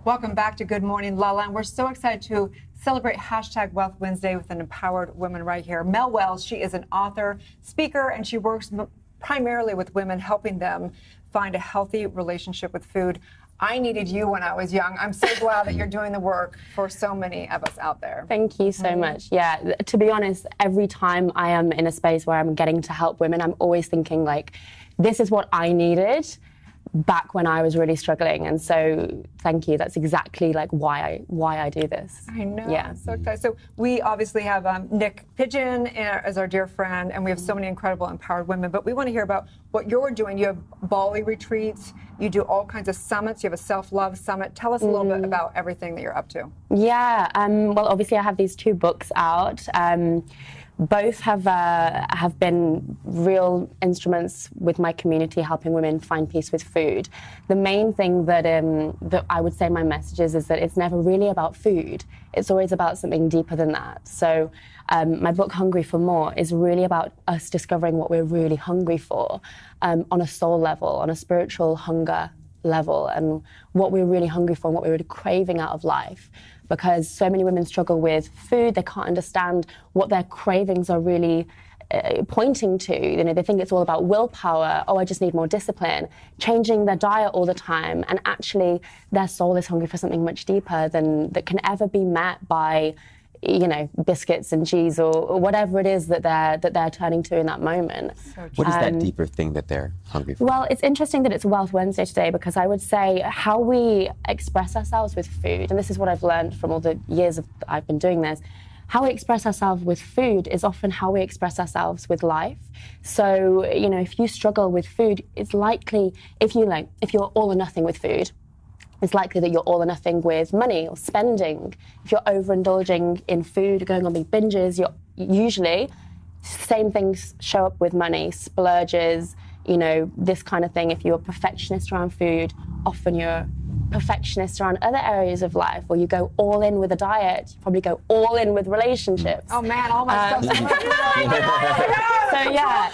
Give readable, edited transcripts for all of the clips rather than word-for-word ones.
Welcome back to Good Morning LALA Land. We're so excited to celebrate hashtag Wealth Wednesday with an empowered woman right here. Mel Wells, she is an author, speaker, and she works primarily with women, helping them find a healthy relationship with food. I needed you when I was young. I'm so glad that you're doing the work for so many of us out there. Thank you so much. Yeah, to be honest, every time I am in a space where I'm getting to help women, I'm always thinking like, this is what I needed back when I was really struggling. And so thank you. That's exactly like why I do this. I know. Yeah. I'm so excited. So we obviously have Nick Pigeon as our dear friend, and we have so many incredible empowered women, but we want to hear about what you're doing. You have Bali retreats, you do all kinds of summits, you have a self-love summit. Tell us a little bit about everything that you're up to. Yeah, well, obviously I have these 2 books out. Both have been real instruments with my community, helping women find peace with food. The main thing that I would say my message is that it's never really about food. It's always about something deeper than that. So my book, Hungry for More, is really about us discovering what we're really hungry for on a soul level, on a spiritual hunger level, and what we're really hungry for and what we're really craving out of life. Because so many women struggle with food, they can't understand what their cravings are really pointing to. You know, they think it's all about willpower. Oh, I just need more discipline. Changing their diet all the time, and actually, their soul is hungry for something much deeper than that can ever be met by, you know, biscuits and cheese or whatever it is that they're turning to in that moment. So what is that deeper thing that they're hungry for? Well, it's interesting that it's Wealth Wednesday today, because I would say how we express ourselves with food, and this is what I've learned from all the years I've been doing this, how we express ourselves with food is often how we express ourselves with life. So, you know, if you struggle with food, it's likely, if you're all or nothing with food, it's likely that you're all or nothing with money or spending. If you're overindulging in food, going on big binges, you're usually, same things show up with money, splurges, you know, this kind of thing. If you're a perfectionist around food, often you're perfectionist around other areas of life, or you go all in with a diet, you probably go all in with relationships. Oh man, all my stuff's So yeah,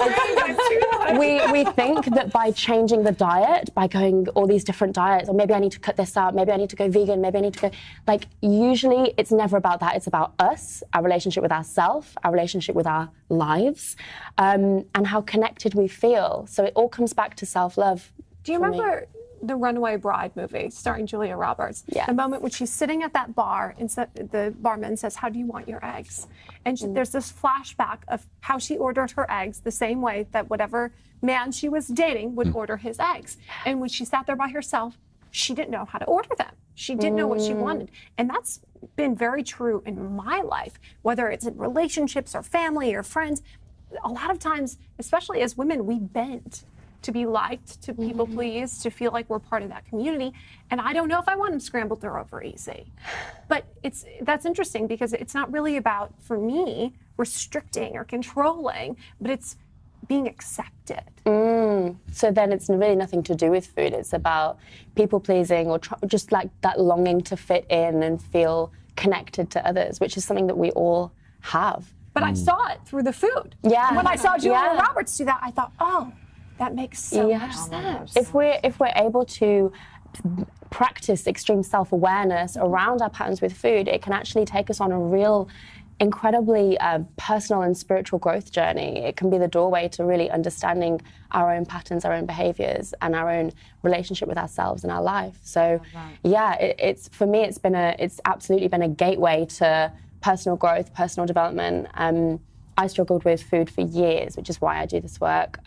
we think that by changing the diet, by going all these different diets, or maybe I need to cut this out, maybe I need to go vegan, maybe I need to go, like, usually it's never about that. It's about us, our relationship with ourselves, our relationship with our lives, and how connected we feel. So it all comes back to self-love. Do you remember the Runaway Bride movie starring Julia Roberts? Yes. The moment when she's sitting at that bar and the barman says, "How do you want your eggs?" And there's this flashback of how she ordered her eggs the same way that whatever man she was dating would order his eggs. And when she sat there by herself, she didn't know how to order them. She didn't know what she wanted. And that's been very true in my life, whether it's in relationships or family or friends. A lot of times, especially as women, we bend to be liked, to people please, to feel like we're part of that community. And I don't know if I want them scrambled or over easy. But that's interesting, because it's not really about, for me, restricting or controlling, but it's being accepted. So then it's really nothing to do with food. It's about people pleasing, or just like that longing to fit in and feel connected to others, which is something that we all have. But I saw it through the food. Yeah. When I saw Julia Roberts do that, I thought, oh, that makes so much sense. If we're able to practice extreme self-awareness around our patterns with food, it can actually take us on a real, incredibly personal and spiritual growth journey. It can be the doorway to really understanding our own patterns, our own behaviors, and our own relationship with ourselves and our life. So, yeah, it's for me, it's absolutely been a gateway to personal growth, personal development. I struggled with food for years, which is why I do this work.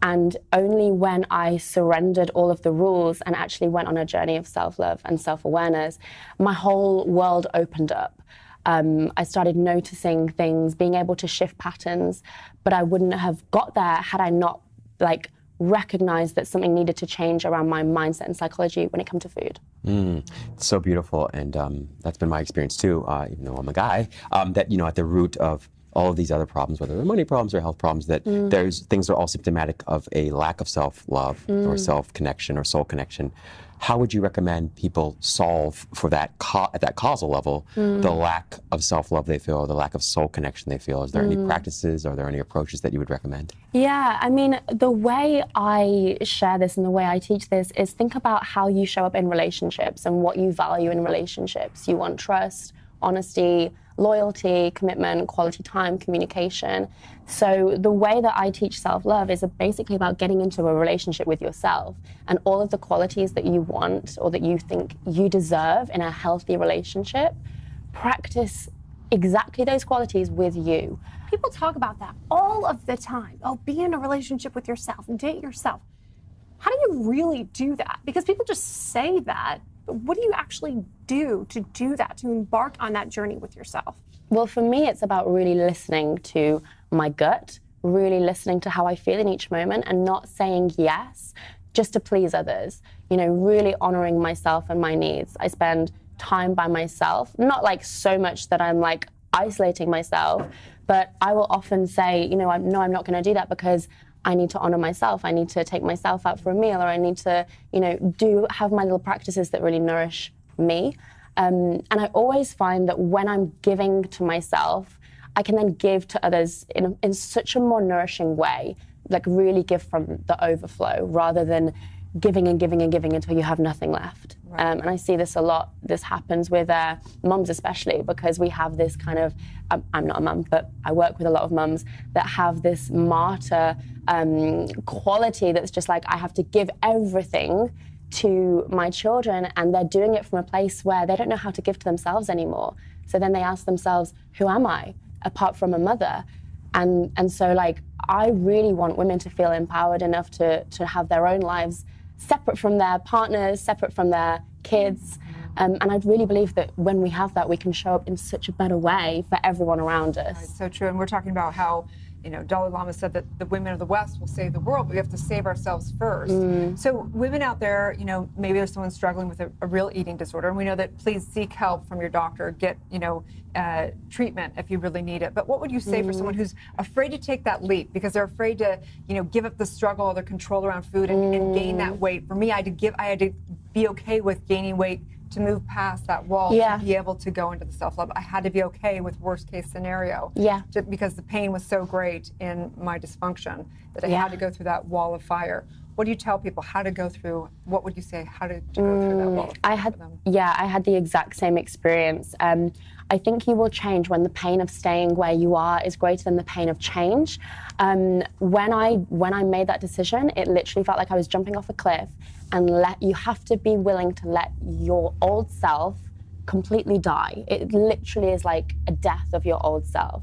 And only when I surrendered all of the rules and actually went on a journey of self-love and self-awareness, my whole world opened up. I started noticing things, being able to shift patterns, but I wouldn't have got there had I not recognized that something needed to change around my mindset and psychology when it comes to food. It's so beautiful, and that's been my experience too, even though I'm a guy, that, you know, at the root of all of these other problems, whether they're money problems or health problems, that there's things that are all symptomatic of a lack of self-love or self-connection or soul connection. how would you recommend people solve for that at that causal level, the lack of self-love they feel, or the lack of soul connection they feel? Is there any practices, are there any approaches that you would recommend? Yeah, I mean, the way I share this and the way I teach this is think about how you show up in relationships and what you value in relationships. You want trust, honesty, loyalty, commitment, quality time, communication. So the way that I teach self-love is basically about getting into a relationship with yourself and all of the qualities that you want or that you think you deserve in a healthy relationship. Practice exactly those qualities with you. People talk about that all of the time. Oh, be in a relationship with yourself, date yourself. How do you really do that? Because people just say that, but what do you actually do to do that, to embark on that journey with yourself? Well, for me, it's about really listening to my gut, really listening to how I feel in each moment and not saying yes just to please others. You know, really honoring myself and my needs. I spend time by myself, not like so much that I'm like isolating myself, but I will often say, you know, I'm not going to do that because I need to honor myself. I need to take myself out for a meal, or I need to, you know, have my little practices that really nourish me. And I always find that when I'm giving to myself, I can then give to others in such a more nourishing way, like really give from the overflow rather than giving and giving and giving until you have nothing left. Right. And I see this a lot. This happens with mums especially, because we have this kind of, I'm not a mum, but I work with a lot of mums that have this martyr quality that's just like, I have to give everything to my children, and they're doing it from a place where they don't know how to give to themselves anymore. So then they ask themselves, who am I apart from a mother? And so like, I really want women to feel empowered enough to have their own lives separate from their partners, separate from their kids. And I really believe that when we have that, we can show up in such a better way for everyone around us. It's so true. And we're talking about how, you know, Dalai Lama said that the women of the West will save the world, but we have to save ourselves first. So women out there, you know, maybe there's someone struggling with a real eating disorder, and we know that please seek help from your doctor, get, you know, treatment if you really need it. But what would you say for someone who's afraid to take that leap because they're afraid to, you know, give up the struggle or the control around food and gain that weight? For me, I had to be okay with gaining weight to move past that wall, to be able to go into the self-love. I had to be okay with worst case scenario, because the pain was so great in my dysfunction that I had to go through that wall of fire. What do you tell people how to go through? What would you say how to go through that wall of fire for them? I had the exact same experience. I think you will change when the pain of staying where you are is greater than the pain of change. When I made that decision, it literally felt like I was jumping off a cliff, and you have to be willing to let your old self completely die. It literally is like a death of your old self.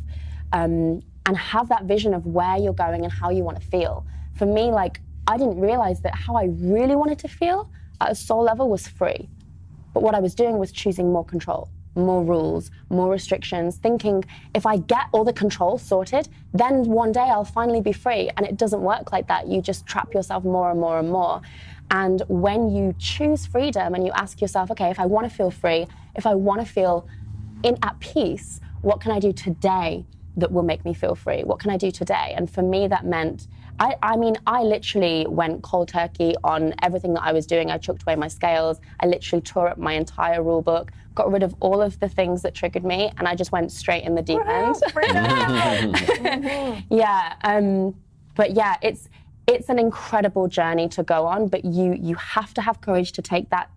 And have that vision of where you're going and how you want to feel. For me, like, I didn't realize that how I really wanted to feel at a soul level was free. But what I was doing was choosing more control, more rules, more restrictions, thinking if I get all the control sorted, then one day I'll finally be free. And it doesn't work like that. You just trap yourself more and more and more. And when you choose freedom and you ask yourself, okay, if I want to feel free, if I want to feel at peace, what can I do today that will make me feel free? What can I do today? And for me, that meant, I literally went cold turkey on everything that I was doing. I chucked away my scales. I literally tore up my entire rule book, got rid of all of the things that triggered me, and I just went straight in the deep end. But yeah, it's an incredible journey to go on, but you have to have courage to take that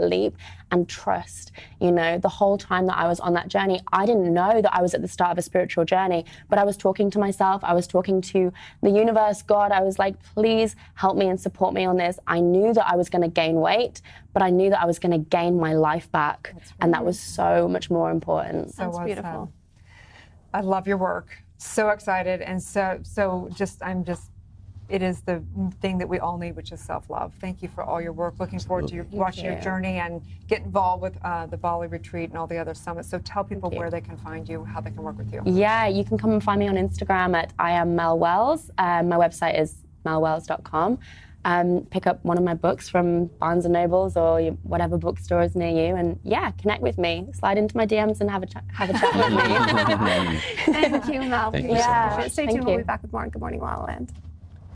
leap and trust. You know, the whole time that I was on that journey, I didn't know that I was at the start of a spiritual journey, but I was talking to myself, I was talking to the universe, God. I was like, please help me and support me on this. I knew that I was going to gain weight, but I knew that I was going to gain my life back. And that was so much more important. That's beautiful. I love your work. So excited. And it is the thing that we all need, which is self-love. Thank you for all your work. Looking forward to watching your journey and get involved with the Bali retreat and all the other summits. So tell people where they can find you, how they can work with you. Yeah, you can come and find me on Instagram at I am Mel Wells. My website is melwells.com. Pick up one of my books from Barnes & Nobles or whatever bookstore is near you, and connect with me. Slide into my DMs and have a chat with me. Thank you, Mel. Thank you so much. Stay tuned. We'll be back with more on Good Morning LALA Land.